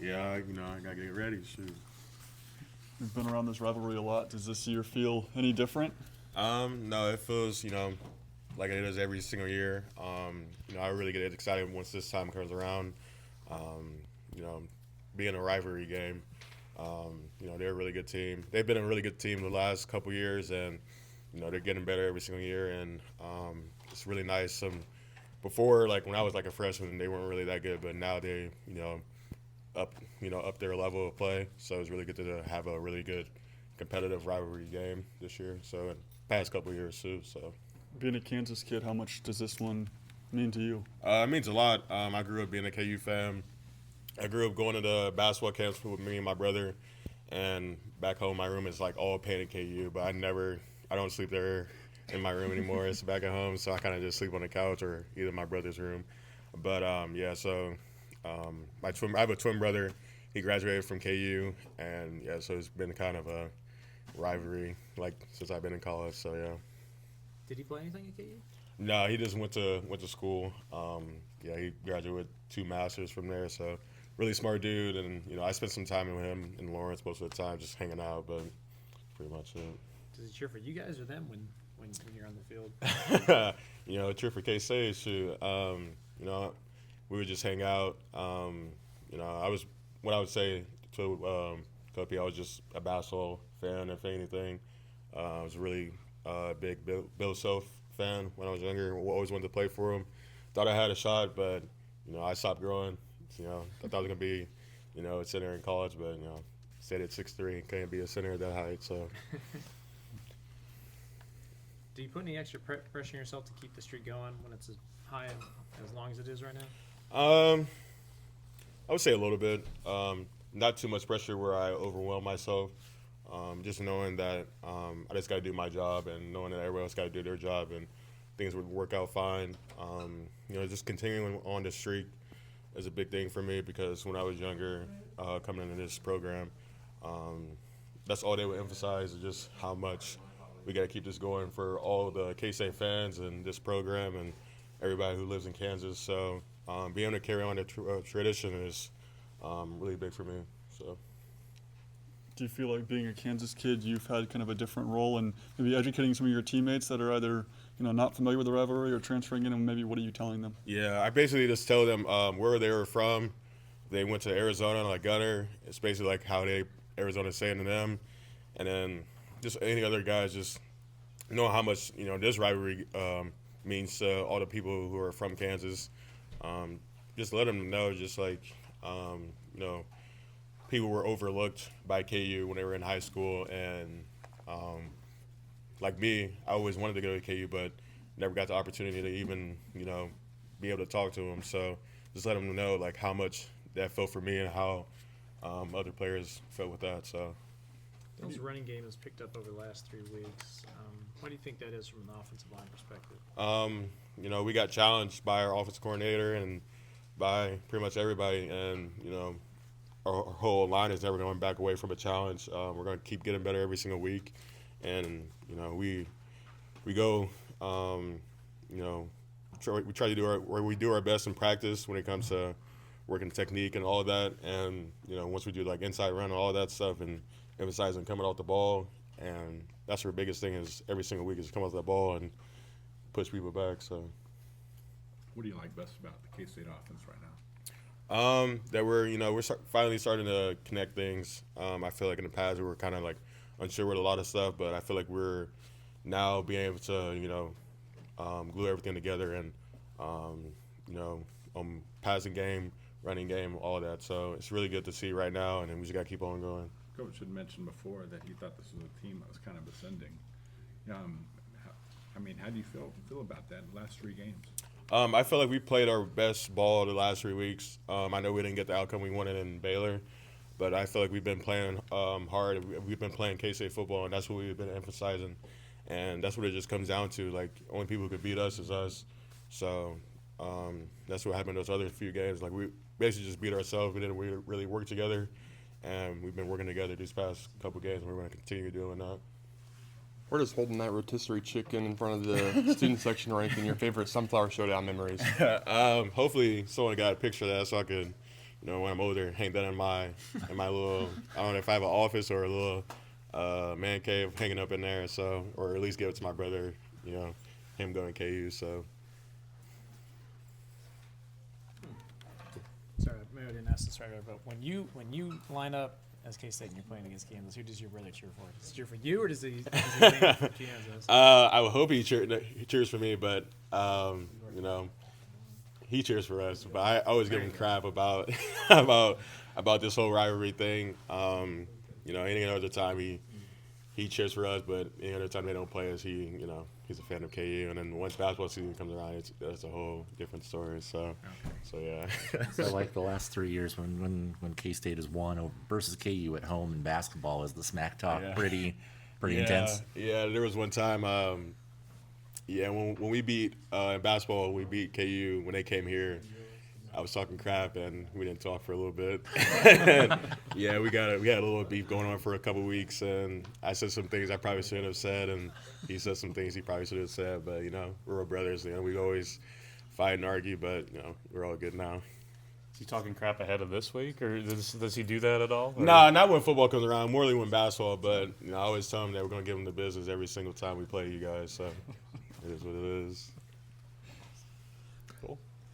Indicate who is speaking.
Speaker 1: Yeah, I gotta get ready. Shoot.
Speaker 2: You've been around this rivalry a lot. Does this year feel any different?
Speaker 1: No, it feels like it is every single year. I really get excited once this time comes around. Um, you know, being a rivalry game. They're a really good team. They've been a really good team the last couple years, and they're getting better every single year, and it's really nice. Before, like when I was like a freshman, they weren't really that good, but now they, up, up their level of play. So it's really good to have a really good competitive rivalry game this year. So in past couple of years too. So
Speaker 2: Being a Kansas kid, how much does this one mean to you?
Speaker 1: it means a lot. I grew up being a KU fan. I grew up going to the basketball camps with me and my brother, and back home my room is like all painted KU. But I don't sleep there in my room anymore. It's back at home, so I kind of just sleep on the couch or either my brother's room. But yeah, so I have a twin brother. He graduated from KU, and yeah, so it's been kind of a rivalry like since I've been in college. So yeah.
Speaker 3: Did he play anything at KU?
Speaker 1: No, he just went to school. Yeah, he graduated with 2 masters from there. So really smart dude, and I spent some time with him in Lawrence most of the time, just hanging out. But pretty much it.
Speaker 3: Does he cheer for you guys or them when you're on the field?
Speaker 1: Cheer for K-State. Shoot, we would just hang out. I was what I would say to Kopi, I was just a basketball fan, if anything. I was really big Bill Self fan when I was younger. Always wanted to play for him. Thought I had a shot, but I stopped growing. I thought I was gonna be, a center in college, but stayed at 6'3", couldn't be a center at that height. So.
Speaker 3: Do you put any extra pressure on yourself to keep the streak going when it's as high and as long as it is right now?
Speaker 1: I would say a little bit. Not too much pressure where I overwhelm myself. Just knowing that I just got to do my job, and knowing that everyone else got to do their job, and things would work out fine. Just continuing on the streak is a big thing for me because when I was younger, coming into this program, that's all they would emphasize is just how much we got to keep this going for all the K-State fans and this program and everybody who lives in Kansas. So being able to carry on the tradition is really big for me. So.
Speaker 2: Do you feel like being a Kansas kid, you've had kind of a different role in maybe educating some of your teammates that are either not familiar with the rivalry or transferring in, and maybe what are you telling them?
Speaker 1: Yeah, I basically just tell them where they were from. They went to Arizona like Gunner. It's basically like how Arizona's saying to them, and then just any other guys just know how much this rivalry means to all the people who are from Kansas. Just let them know, just like people were overlooked by KU when they were in high school, and like me, I always wanted to go to KU, but never got the opportunity to even be able to talk to them. So just let them know like how much that felt for me and how other players felt with that. So.
Speaker 3: Bill's running game has picked up over the last 3 weeks. What do you think that is from an offensive line perspective?
Speaker 1: We got challenged by our offensive coordinator and by pretty much everybody, and our whole line is never going back away from a challenge. We're going to keep getting better every single week, and we go. We try to do our best in practice when it comes to working technique and all of that, and once we do like inside run and all of that stuff, and emphasizing coming off the ball, and that's our biggest thing is every single week is come off the ball and push people back. So,
Speaker 4: what do you like best about the K-State offense right now?
Speaker 1: That we're finally starting to connect things. I feel like in the past we were kind of like unsure with a lot of stuff, but I feel like we're now being able to glue everything together and passing game, running game, all of that. So it's really good to see right now, and we just got to keep on going.
Speaker 4: Coach had mentioned before that he thought this was a team that was kind of ascending. How do you feel about that in the last 3 games?
Speaker 1: I feel like we played our best ball the last 3 weeks. I know we didn't get the outcome we wanted in Baylor, but I feel like we've been playing hard. We've been playing K-State football, and that's what we've been emphasizing. And that's what it just comes down to. Like, only people who could beat us is us. So that's what happened those other few games. Like, we basically just beat ourselves. We didn't really work together. And we've been working together these past couple games, and we're going to continue doing that.
Speaker 5: We're just holding that rotisserie chicken in front of the student section ranking your favorite Sunflower Showdown memories.
Speaker 1: Hopefully someone got a picture of that so I could, you know, when I'm older, hang that in my little, I don't know if I have an office or a little man cave hanging up in there. So, or at least give it to my brother. You know, him going KU. So.
Speaker 3: Sorry, maybe I didn't ask this right away, but when you line up as K-State and you're playing against Kansas, who does your brother cheer for? Does he cheer for you, or does he think for Kansas?
Speaker 1: I would hope he cheers for me, but you know, he cheers for us. But I always give him crap about about this whole rivalry thing. You know, any other time he cheers for us, but any other time they don't play us, you know, he's a fan of KU. And then once basketball season comes around, that's a whole different story. So yeah.
Speaker 6: So like the last 3 years when K-State has won versus KU at home in basketball, is the smack talk
Speaker 1: Yeah.
Speaker 6: pretty intense?
Speaker 1: Yeah, there was one time, when we beat in basketball, we beat KU when they came here. I was talking crap and we didn't talk for a little bit. Yeah, we had a little beef going on for a couple weeks, and I said some things I probably shouldn't have said, and he said some things he probably should have said. But you know, we're all brothers. You know, we always fight and argue, but you know, we're all good now.
Speaker 7: Is he talking crap ahead of this week, or does he do that at all? Or?
Speaker 1: Nah, not when football comes around. Morely when basketball, but you know, I always tell him that we're gonna give him the business every single time we play you guys. So it is what it is.